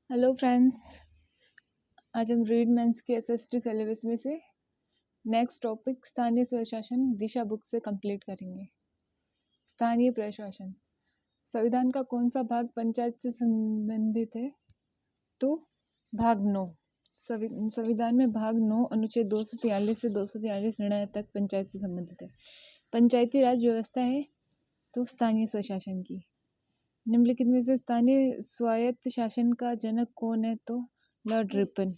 Hello friends, आज हम read mains के एसएसटी सिलेबस में से नेक्स्ट टॉपिक स्थानीय स्वशासन दिशा बुक से कंप्लीट करेंगे। स्थानीय प्रशासन संविधान का कौन सा भाग पंचायत से संबंधित है? तो भाग 9। संविधान में भाग 9 अनुच्छेद 243 से 243 निर्णय तक पंचायत से संबंधित है। पंचायती राज व्यवस्था है तो स्थानीय स्वशासन की। निम्नलिखित में से स्थानीय स्वायत्त शासन का जनक कौन है? तो लॉर्ड रिपन।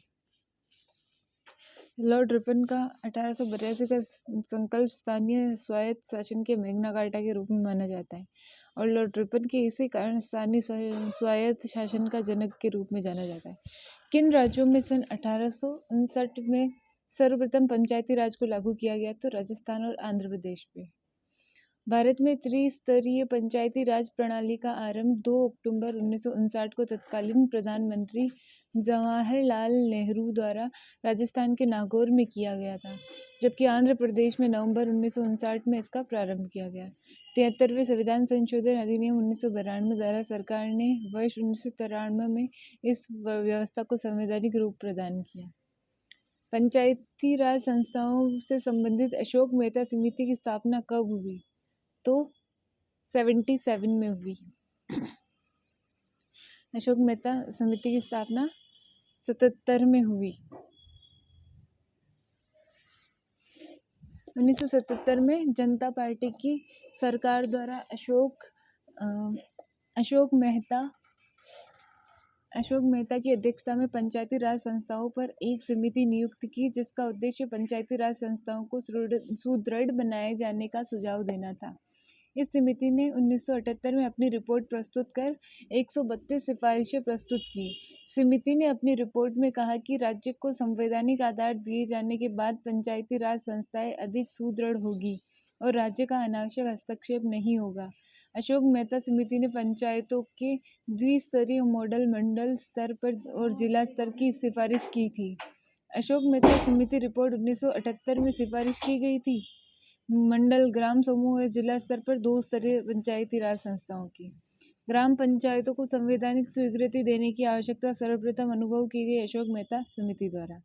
लॉर्ड रिपन का 1882 का संकल्प स्थानीय स्वायत्त शासन के मैग्ना कार्टा के रूप में माना जाता है और लॉर्ड रिपन के इसी कारण स्थानीय स्वायत्त शासन का जनक के रूप में जाना जाता है। किन राज्यों में सन 1859 में सर्वप्रथम पंचायती राज को लागू किया गया? तो राजस्थान और आंध्र प्रदेश पे। भारत में त्रिस्तरीय पंचायती राज प्रणाली का आरंभ 2 अक्टूबर 1959 को तत्कालीन प्रधानमंत्री जवाहरलाल नेहरू द्वारा राजस्थान के नागौर में किया गया था, जबकि आंध्र प्रदेश में नवंबर 1959 में इसका प्रारंभ किया गया। 73वें संविधान संशोधन अधिनियम 1992 द्वारा सरकार ने वर्ष 1993 में इस व्यवस्था को संवैधानिक रूप प्रदान किया। पंचायती राज संस्थाओं से संबंधित अशोक मेहता समिति की स्थापना कब हुई? तो 77 में हुई। अशोक मेहता समिति की स्थापना 77 में हुई। 1977 में जनता पार्टी की सरकार द्वारा अशोक मेहता की अध्यक्षता में पंचायती राज संस्थाओं पर एक समिति नियुक्त की, जिसका उद्देश्य पंचायती राज संस्थाओं को सुदृढ़ बनाए जाने का सुझाव देना था। इस समिति ने 1978 में अपनी रिपोर्ट प्रस्तुत कर 132 सिफारिशें प्रस्तुत की। समिति ने अपनी रिपोर्ट में कहा कि राज्य को संवैधानिक आधार दिए जाने के बाद पंचायती राज संस्थाएं अधिक सुदृढ़ होगी और राज्य का अनावश्यक हस्तक्षेप नहीं होगा। अशोक मेहता समिति ने पंचायतों के द्विस्तरीय मॉडल मंडल स्तर पर और जिला स्तर की सिफारिश की थी। अशोक मेहता समिति रिपोर्ट 1978 में सिफारिश की गई थी मंडल, ग्राम समूह और जिला स्तर पर 2 स्तरीय पंचायती राज संस्थाओं की। ग्राम पंचायतों को संवैधानिक स्वीकृति देने की आवश्यकता सर्वप्रथम अनुभव की गई अशोक मेहता समिति द्वारा।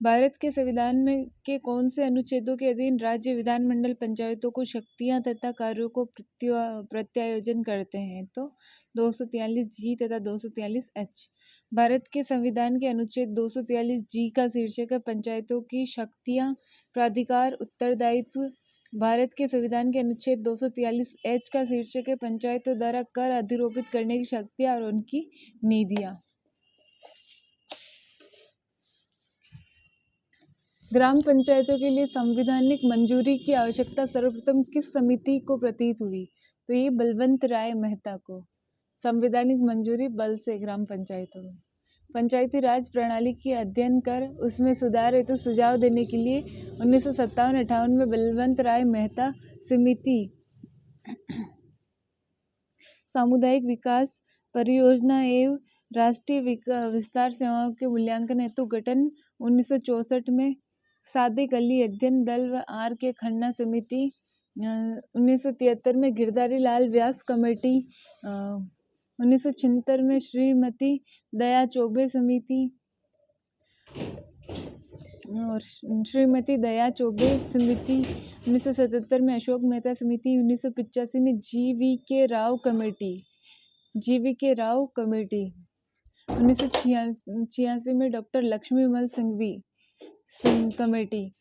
भारत के संविधान में के कौन से अनुच्छेदों के अधीन राज्य विधानमंडल पंचायतों को शक्तियां तथा कार्यों को प्रत्यायोजन करते हैं? तो 243 जी तथा 243 एच। भारत के संविधान के अनुच्छेद 243 जी का शीर्षक है पंचायतों की शक्तियां, प्राधिकार, उत्तरदायित्व। भारत के संविधान के अनुच्छेद 243 एच का शीर्षक है पंचायतों द्वारा कर अधिरोपित करने की शक्तियां और उनकी निधियां। ग्राम पंचायतों के लिए संवैधानिक मंजूरी की आवश्यकता सर्वप्रथम किस समिति को प्रतीत हुई? तो ये बलवंत राय मेहता को। संवैधानिक मंजूरी बल से ग्राम पंचायतों में। पंचायती राज प्रणाली की अध्ययन कर उसमें सुधार हेतु सुझाव देने के लिए 1957-58 में बलवंत राय मेहता समिति सामुदायिक विकास परियोजना एवं राष्ट्रीय विस्तार सेवाओं के मूल्यांकन हेतु गठन 1964 में सादिक अली अध्ययन दल व आर के खन्ना समिति 1973 में गिरधारी लाल व्यास कमेटी 1976 में श्रीमती दया चौबे समिति और श्रीमती दया चौबे समिति 1977 में अशोक मेहता समिति 1985 में जी.वी. के राव कमेटी 1986 में डॉक्टर लक्ष्मीमल सिंघवी कमेटी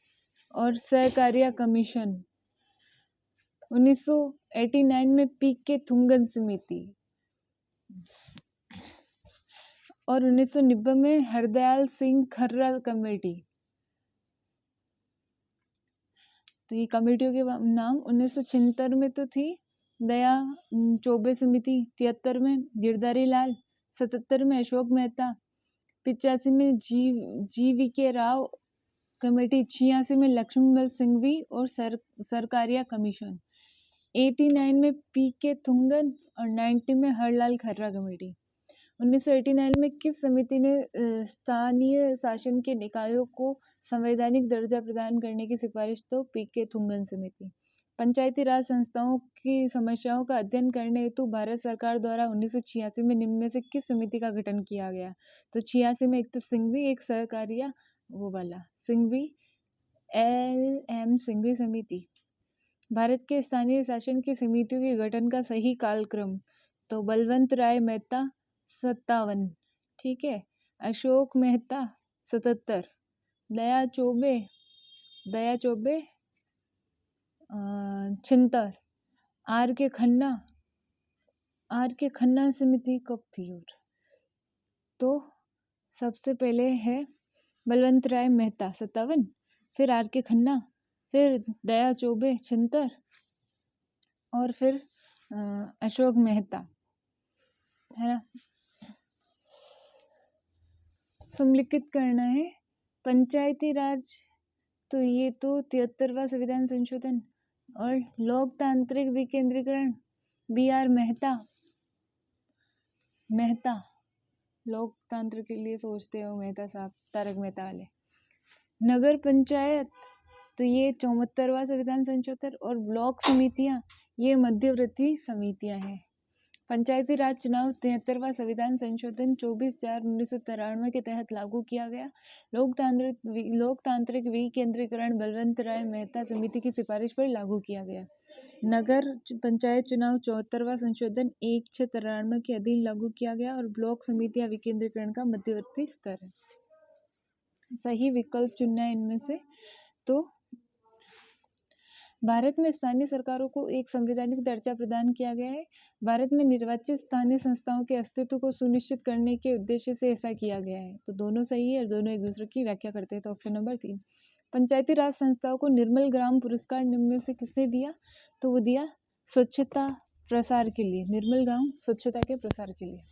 और सहकारिता कमीशन 1989 में पी.के. थुंगन समिति और 1990 में हरदयाल सिंह खर्रा कमेटी। तो ये कमेटियों के नाम 1976 में तो थी दया चौबे समिति, 73 में गिरधारी लाल, 77 में अशोक मेहता, 85 में जी.वी. के राव कमेटी, 86 में लक्ष्मीमल सिंघवी और सरकारिया कमीशन, 89 में पी.के. थुंगन और 90 में हरलाल खर्रा कमेटी। 1989 में किस समिति ने स्थानीय शासन के निकायों को संवैधानिक दर्जा प्रदान करने की सिफारिश? तो पी.के. थुंगन समिति। पंचायती राज संस्थाओं की समस्याओं का अध्ययन करने हेतु भारत सरकार द्वारा 1986 में निम्न में से किस समिति का गठन किया गया? तो 86 में एक तो सिंघवी, एक सहकारिया वो वाला सिंघवी LM सिंघवी समिति। भारत के स्थानीय शासन की समितियों के गठन का सही कालक्रम, तो बलवंत राय मेहता 57, ठीक है, अशोक मेहता 77, दया चौबे 76, आर के खन्ना समिति कब थी? और तो सबसे पहले है बलवंत राय मेहता 57, फिर आर के खन्ना, फिर दया चौबे 76 और फिर अशोक मेहता, है ना। सम्मिलित करना है पंचायती राज, तो ये तो 73वां संविधान संशोधन, और लोकतांत्रिक विकेंद्रीकरण BR मेहता लोकतंत्र के लिए सोचते हो मेहता साहब, तारक मेहता वाले। नगर पंचायत, तो ये 74वां संविधान संशोधन, और ब्लॉक समितियां ये मध्यवर्ती समितियां हैं। पंचायती राज चुनाव 73वां संविधान संशोधन 24/4/1993 के तहत लागू किया गया। लोकतांत्रिक विकेंद्रीकरण बलवंत राय मेहता समिति की सिफारिश पर लागू किया गया। नगर पंचायत चुनाव 74वां संशोधन 1/6/93 के अधीन लागू किया गया, और ब्लॉक समितियां विकेंद्रीकरण का मध्यवर्ती स्तर है। सही विकल्प चुनना है इनमें से। तो भारत में स्थानीय सरकारों को एक संवैधानिक दर्जा प्रदान किया गया है। भारत में निर्वाचित स्थानीय संस्थाओं के अस्तित्व को सुनिश्चित करने के उद्देश्य से ऐसा किया गया है। तो दोनों सही है और दोनों एक दूसरे की व्याख्या करते हैं। तो ऑप्शन नंबर 3। पंचायती राज संस्थाओं को निर्मल ग्राम पुरस्कार निम्न में से किसने दिया? तो वो दिया स्वच्छता प्रसार के लिए, निर्मल ग्राम स्वच्छता के प्रसार के लिए।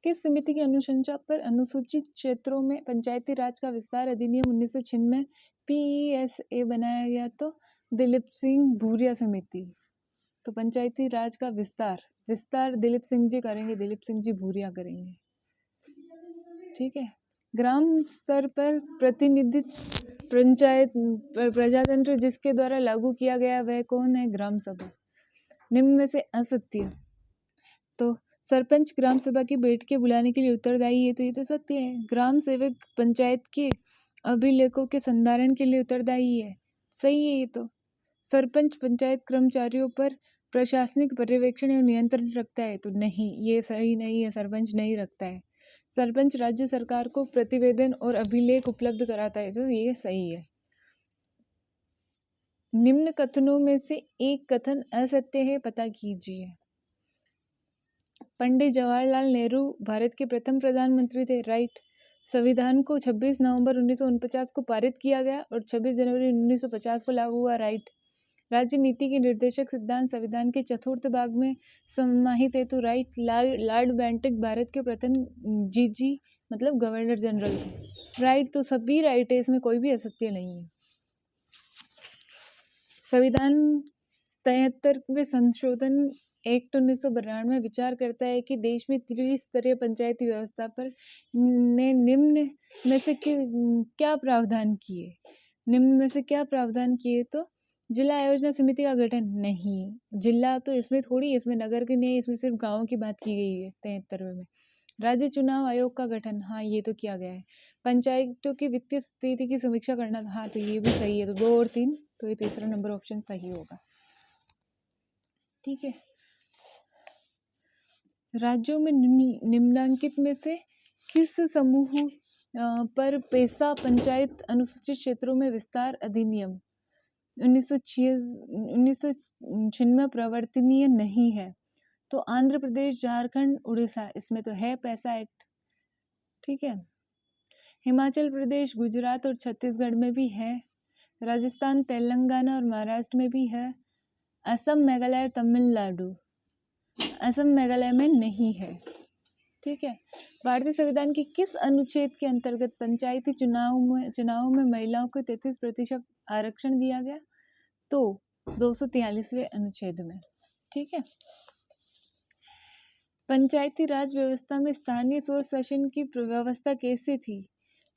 किस समिति की अनुशंसा पर अनुसूचित क्षेत्रों में पंचायती राज का विस्तार अधिनियम 1996 PESA बनाया गया? तो दिलीप सिंह भूरिया समिति। तो पंचायती राज का विस्तार दिलीप सिंह जी करेंगे, दिलीप सिंह जी भूरिया करेंगे, ठीक है। ग्राम स्तर पर प्रतिनिधित्व पंचायत प्रजातंत्र जिसके द्वारा लागू किया गया वह कौन है? ग्राम सभा। निम्न में से असत्य, तो सरपंच ग्राम सभा की बैठकें बुलाने के लिए उत्तरदायी है, तो ये तो सत्य है। ग्राम सेवक पंचायत के अभिलेखों के संधारण के लिए उत्तरदायी है, सही है ये तो। सरपंच पंचायत कर्मचारियों पर प्रशासनिक पर्यवेक्षण एवं नियंत्रण रखता है, तो नहीं, ये सही नहीं है, सरपंच नहीं रखता है। सरपंच राज्य सरकार को प्रतिवेदन और अभिलेख उपलब्ध कराता है, तो ये सही है। निम्न कथनों में से एक कथन असत्य है, पता कीजिए। पंडित जवाहरलाल नेहरू भारत के प्रथम प्रधानमंत्री थे, राइट। संविधान को 26 नवंबर 1949 को पारित किया गया और 26 जनवरी 1950 को लागू हुआ, राइट। राज्य नीति के निर्देशक सिद्धांत संविधान के चतुर्थ भाग में समाहित है, तो राइट। लॉर्ड बेंटिक भारत के प्रथम जीजी मतलब गवर्नर जनरल थे, राइट। तो सभी राइट है, इसमें कोई भी असत्य नहीं है। संविधान 73वें संशोधन एक्ट 1992 में विचार करता है कि देश में त्रिस्तरीय पंचायती व्यवस्था पर ने निम्न में से क्या प्रावधान किए? निम्न में से क्या प्रावधान किए? तो जिला योजना समिति का गठन नहीं, जिला तो इसमें थोड़ी, इसमें नगर की नहीं, इसमें सिर्फ गाँव की बात की गई है 73वें में। राज्य चुनाव आयोग का गठन, हाँ ये तो किया गया है। पंचायतों की वित्तीय स्थिति की समीक्षा करना, हाँ तो ये भी सही है। तो 2 और 3, तो ये तीसरा नंबर ऑप्शन सही होगा, ठीक है। राज्यों में निम्नलिखित में से किस समूह पर पैसा पंचायत अनुसूचित क्षेत्रों में विस्तार अधिनियम 1996 प्रवर्तनीय नहीं है? तो आंध्र प्रदेश, झारखंड, उड़ीसा, इसमें तो है पैसा एक्ट, ठीक है। हिमाचल प्रदेश, गुजरात और छत्तीसगढ़ में भी है। राजस्थान, तेलंगाना और महाराष्ट्र में भी है। असम, मेघालय, तमिलनाडु, असम मेघालय में नहीं है, ठीक है। भारतीय संविधान के किस अनुच्छेद के अंतर्गत पंचायती चुनावों में महिलाओं को 33% आरक्षण दिया गया? तो 243वें अनुच्छेद में, ठीक है। पंचायती राज व्यवस्था में स्थानीय स्वयं शासन की व्यवस्था कैसे थी?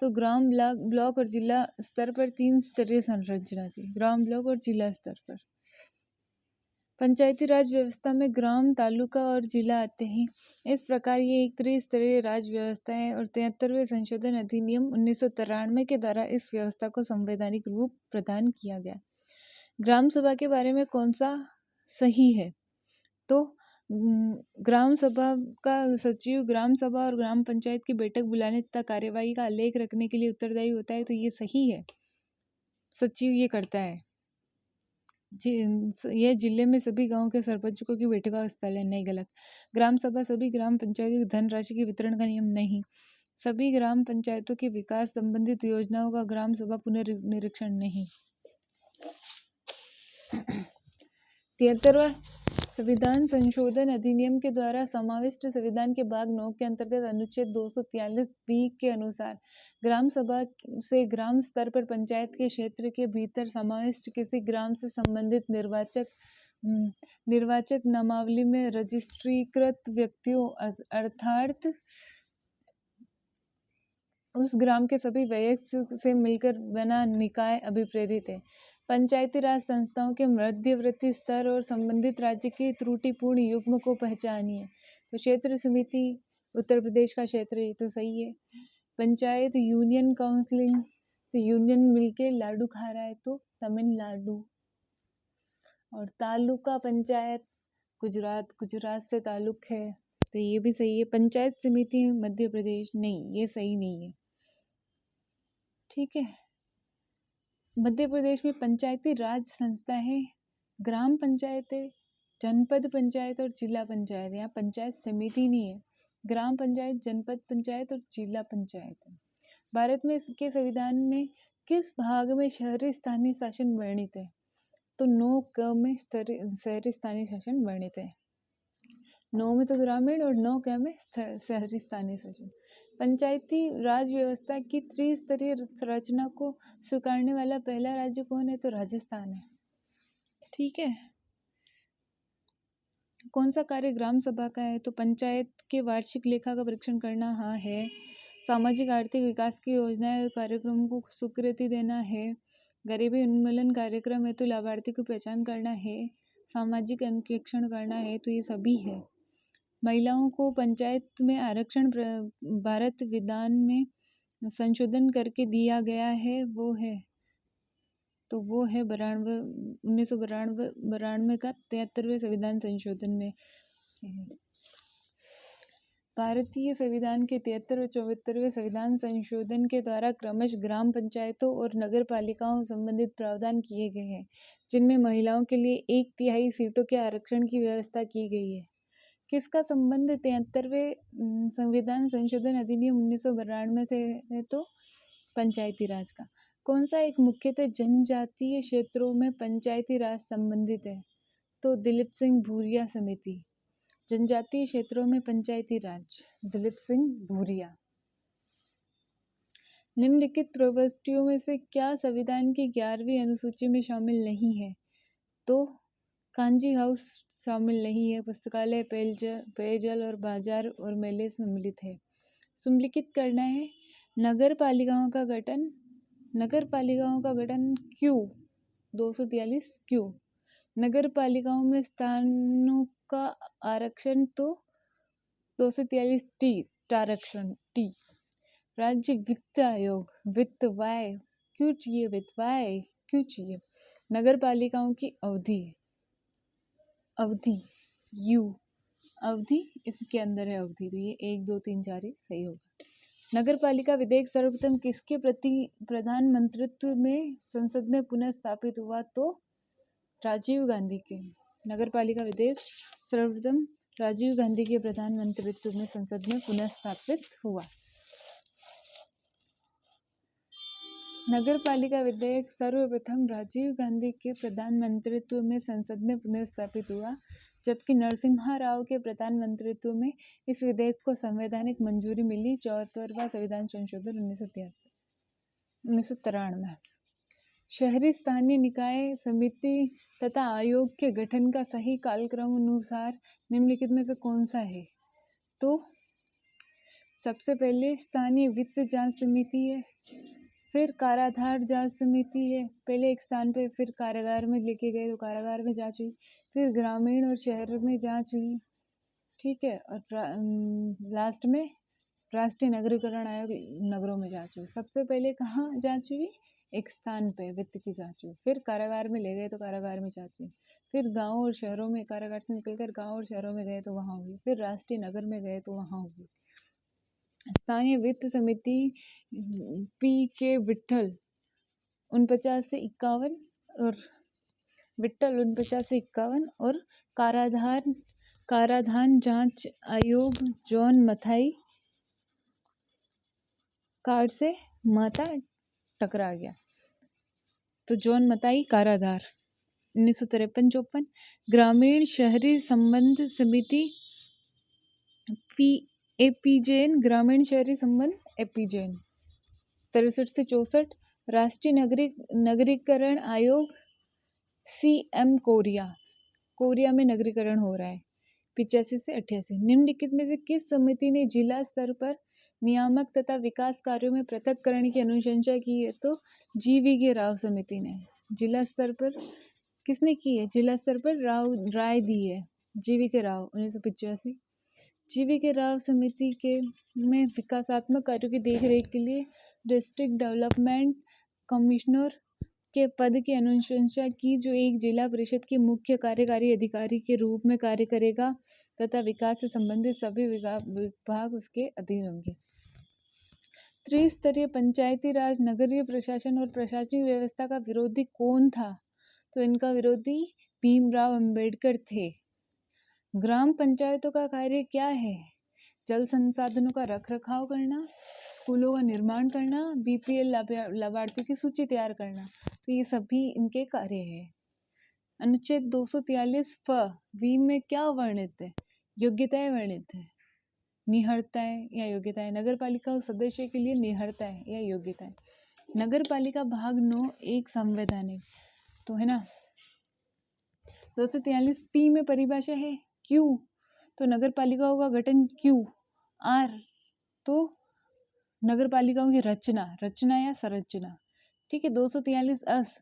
तो ग्राम, ब्लॉक और जिला स्तर पर 3 स्तरीय संरचना थी। ग्राम, ब्लॉक और जिला स्तर पर। पंचायती राज व्यवस्था में ग्राम, तालुका और जिला आते हैं। इस प्रकार ये एक त्रिस्तरीय राज व्यवस्था है और 73वें संशोधन अधिनियम 1993 के द्वारा इस व्यवस्था को संवैधानिक रूप प्रदान किया गया। ग्राम सभा के बारे में कौन सा सही है? तो ग्राम सभा का सचिव ग्राम सभा और ग्राम पंचायत की बैठक बुलाने तथा कार्यवाही का आलेख रखने के लिए उत्तरदायी होता है, तो ये सही है, सचिव ये करता है। यह जिले में सभी गांव के सरपंचों की बैठक का स्थल है, नहीं, गलत। ग्राम सभा सभी ग्राम पंचायतों की धनराशि के वितरण का नियम, नहीं। सभी ग्राम पंचायतों के विकास संबंधित योजनाओं का ग्राम सभा पुनर्निरीक्षण, नहीं। 73वां संविधान संशोधन अधिनियम के द्वारा समाविष्ट संविधान के भाग 9 के अंतर्गत अनुच्छेद 243B के अनुसार ग्राम सभा से ग्राम स्तर पर पंचायत के क्षेत्र के भीतर समाविष्ट किसी ग्राम से संबंधित निर्वाचक नामावली में रजिस्ट्रीकृत व्यक्तियों अर्थात उस ग्राम के सभी वयस्क से मिलकर बना निकाय अभिप्रेरित है। पंचायती राज संस्थाओं के मध्यवर्ती स्तर और संबंधित राज्य की त्रुटिपूर्ण युग्म को पहचानिए। तो क्षेत्र समिति उत्तर प्रदेश का क्षेत्र, ये तो सही है। पंचायत यूनियन काउंसिलिंग, तो यूनियन मिलके लाडू खा रहा है, तो तमिलनाडु। और तालुका पंचायत गुजरात से ताल्लुक है, तो ये भी सही है। पंचायत समिति मध्य प्रदेश, नहीं, ये सही नहीं है। ठीक है। मध्य प्रदेश में पंचायती राज संस्था है ग्राम पंचायत है, जनपद पंचायत और जिला पंचायत। यहाँ पंचायत समिति नहीं है, ग्राम पंचायत, जनपद पंचायत और जिला पंचायत है। भारत में इसके संविधान में किस भाग में शहरी स्थानीय शासन वर्णित है? तो 9 में शहरी स्थानीय शासन वर्णित है। 9 में तो ग्रामीण और 9 में शहरी स्थानीय शासन। पंचायती राज व्यवस्था की त्रिस्तरीय संरचना को स्वीकारने वाला पहला राज्य कौन है? तो राजस्थान है। ठीक है। कौन सा कार्य ग्राम सभा का है? तो पंचायत के वार्षिक लेखा का परीक्षण करना, हाँ है। सामाजिक आर्थिक विकास की योजनाएं और कार्यक्रमों को स्वीकृति देना है। गरीबी उन्मूलन कार्यक्रम है तो लाभार्थी की पहचान करना है। सामाजिक अंकेक्षण करना है, तो ये सभी है। महिलाओं को पंचायत में आरक्षण भारत विधान में संशोधन करके दिया गया है, वो है, तो वो है 1992 का 73वें संविधान संशोधन में। भारतीय संविधान के 73 और 74वें संविधान संशोधन के द्वारा क्रमश ग्राम पंचायतों और नगर पालिकाओं संबंधित प्रावधान किए गए हैं, जिनमें महिलाओं के लिए 1/3 सीटों के आरक्षण की व्यवस्था की गई है। किसका संबंध 73वें संविधान संशोधन अधिनियम 1992 से है? तो पंचायती राज का। कौन सा एक मुख्यतः जनजातीय क्षेत्रों में पंचायती राज संबंधित है? तो दिलीप सिंह भूरिया समिति। जनजातीय क्षेत्रों में पंचायती राज, दिलीप सिंह भूरिया। निम्नलिखित प्रविष्टियों में से क्या संविधान की 11वीं अनुसूची में शामिल नहीं है? तो कांजी हाउस शामिल नहीं है। पुस्तकालय, पेयजल और बाजार और मेले सम्मिलित है। सम्मिलित करना है। नगर पालिकाओं का गठन, नगर पालिकाओं का गठन क्यों? 243 क्यों? नगर पालिकाओं में स्थानों का आरक्षण, तो 243 टी आरक्षण टी। राज्य वित्त आयोग, वित्त वाय क्यों चाहिए? वित्त वाय क्यों चाहिए? नगर पालिकाओं की अवधि, अवधि यू, अवधि इसके अंदर है अवधि, तो ये 1 2 3 4 सही होगा। नगर पालिका विधेयक सर्वप्रथम किसके प्रधानमंत्रित्व में संसद में पुनः स्थापित हुआ? तो राजीव गांधी के। नगर पालिका विधेयक सर्वप्रथम राजीव गांधी के प्रधानमंत्रित्व में संसद में पुनः स्थापित हुआ। नगर पालिका विधेयक सर्वप्रथम राजीव गांधी के प्रधानमंत्रित्व में संसद में पुनः स्थापित हुआ, जबकि नरसिम्हा राव के प्रधानमंत्रित्व में इस विधेयक को संवैधानिक मंजूरी मिली। 74वां संविधान संशोधन 1993। शहरी स्थानीय निकाय समिति तथा आयोग के गठन का सही कालक्रम अनुसार निम्नलिखित में से कौन सा है? तो सबसे पहले स्थानीय वित्त जांच समिति है, फिर काराधार जांच समिति है। पहले एक स्थान पे, फिर कारागार में लेके गए तो कारागार में जांच हुई, फिर ग्रामीण और शहर में जांच हुई, ठीक है, और लास्ट में राष्ट्रीय नगरीकरण आयोग नगरों में जांच हुई। सबसे पहले कहाँ जांच हुई? एक स्थान पे वित्त की जांच हुई, फिर कारागार में ले गए तो कारागार में जांच हुई, फिर गाँव और शहरों में, कारागार से निकलकर गाँव और शहरों में गए तो वहाँ हुई, फिर राष्ट्रीय नगर में गए तो वहाँ हुई। स्थानीय वित्त समिति पी.के. विट्ठल 49 से 51 और विट्ठल 49 से 51 और काराधान जांच आयोग जॉन मथाई कार्ड से माता टकरा गया। तो जॉन मथाई काराधार 1953-54। ग्रामीण शहरी संबंध समिति ए.पी. जैन, ग्रामीण शहरी संबंध ए.पी. जैन 63 से 64। राष्ट्रीय नगरीकरण आयोग सी.एम. कोरिया में नगरीकरण हो रहा है 85 से 88। निम्नलिखित में से किस समिति ने जिला स्तर पर नियामक तथा विकास कार्यों में पृथक्करण की अनुशंसा की है? तो जी.वी.के. राव समिति ने। जिला स्तर पर किसने की है? जिला स्तर पर राय दी है जी.वी.के. राव 1985। जी.वी.के. राव समिति के में विकासात्मक कार्यों की देखरेख के लिए डिस्ट्रिक्ट डेवलपमेंट कमिश्नर के पद की अनुशंसा की, जो एक जिला परिषद के मुख्य कार्यकारी अधिकारी के रूप में कार्य करेगा तथा विकास से संबंधित सभी विभाग उसके अधीन होंगे। त्रिस्तरीय पंचायती राज, नगरीय प्रशासन और प्रशासनिक व्यवस्था का विरोधी कौन था? तो इनका विरोधी भीमराव अंबेडकर थे। ग्राम पंचायतों का कार्य क्या है? जल संसाधनों का रखरखाव करना, स्कूलों का निर्माण करना, बीपीएल लाभार्थियों की सूची तैयार करना। तो ये सभी इनके कार्य है। अनुच्छेद 243 वी में क्या वर्णित है? योग्यताएं वर्णित है। निहरताएं या योग्यताएं। नगर पालिका सदस्य के लिए निहरताएं या योग्यताएं। नगर पालिका भाग 9 एक संवैधानिक, तो है ना। 243 पी में परिभाषा है क्यों, तो नगर पालिकाओं का गठन क्यों। आर तो नगर पालिकाओं की रचना या संरचना, ठीक है। 243 अस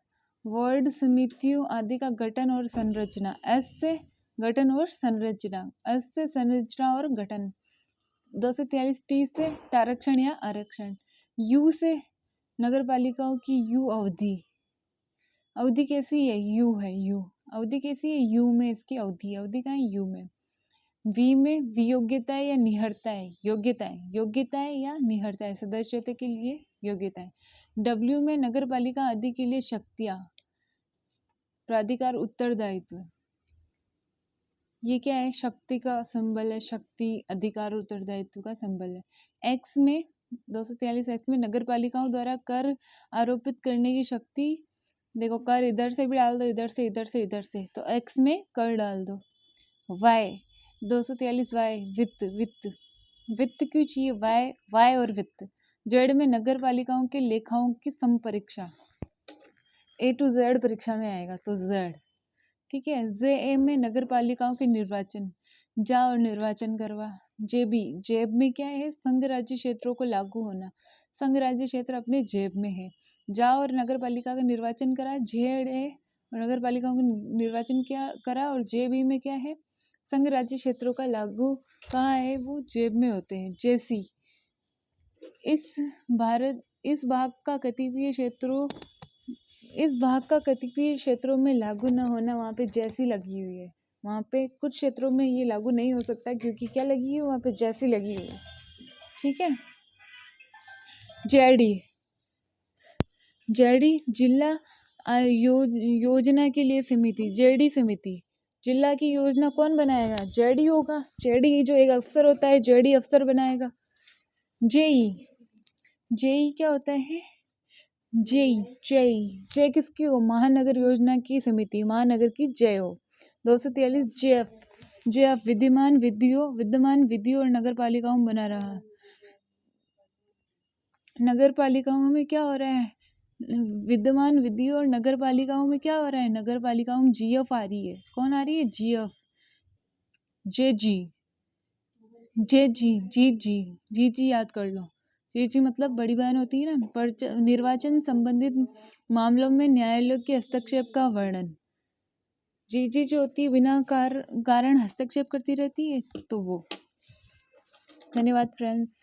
वार्ड समितियों आदि का गठन और संरचना। एस से गठन और संरचना, एस से संरचना और गठन। 243 टी से तारक्षण या आरक्षण। यू से नगर पालिकाओं की यू अवधि कैसी है? यू है, यू अवधि कैसी है? यू में इसकी अवधि कहाँ है? यू में। वी में वियोग्यताएं या निहरताएं, योग्यताएं या निहरताएं, सदस्यता के लिए योग्यताएं। डब्ल्यू में नगर पालिका आदि के लिए शक्तियां, प्राधिकार, उत्तरदायित्व। ये क्या है? शक्ति का सिंबल है, शक्ति, अधिकार, उत्तरदायित्व का सिंबल है। एक्स में 243 एक्स में नगर पालिकाओं द्वारा कर आरोपित करने की शक्ति। देखो कर इधर से भी डाल दो, इधर से, तो एक्स में कर डाल दो। वाई 243 वाई वित्त क्यों चाहिए? वाई और वित्त। जेड में नगर पालिकाओं के लेखाओं की संपरीक्षा, ए टू जेड परीक्षा में आएगा तो जेड, ठीक है। जे में नगर पालिकाओं के निर्वाचन, जा और निर्वाचन करवा। जेब में क्या है? संघ राज्य क्षेत्रों को लागू होना, संघ राज्य क्षेत्र अपने जेब में है। जा और नगर पालिका का निर्वाचन करा, जेड है, और नगर पालिकाओं का निर्वाचन क्या करा, और जेबी में क्या है? संघ राज्य क्षेत्रों का लागू कहाँ है? वो जेब में होते हैं। जेसी इस भाग का कतिपय क्षेत्रों में लागू न होना, वहाँ पे जैसी लगी हुई है। वहाँ पे कुछ क्षेत्रों में ये लागू नहीं हो सकता क्योंकि क्या लगी है? वहाँ पे जैसी लगी हुई है, ठीक है। जेडी जिला योजना के लिए समिति, जेडी समिति। जिला की योजना कौन बनाएगा? जेडी होगा। जेडी जो एक अफसर होता है, जेडी अफसर बनाएगा। जेई क्या होता है? जय किसकी हो? महानगर योजना की समिति, महानगर की जय हो। 243 जेएफ विद्यमान विधियों और नगर पालिकाओं बना रहा। नगर पालिकाओं में क्या हो रहा है? विद्यमान विधियों और नगर पालिकाओं में क्या हो रहा है? नगर पालिकाओं में जीएफ आ रही है। कौन आ रही है? जीएफ, जेजी, जी याद कर लो। जी मतलब बड़ी बहन होती है ना। निर्वाचन संबंधित मामलों में न्यायालय के हस्तक्षेप का वर्णन। जी जो होती है बिना कारण हस्तक्षेप करती रहती है, तो वो। धन्यवाद फ्रेंड्स।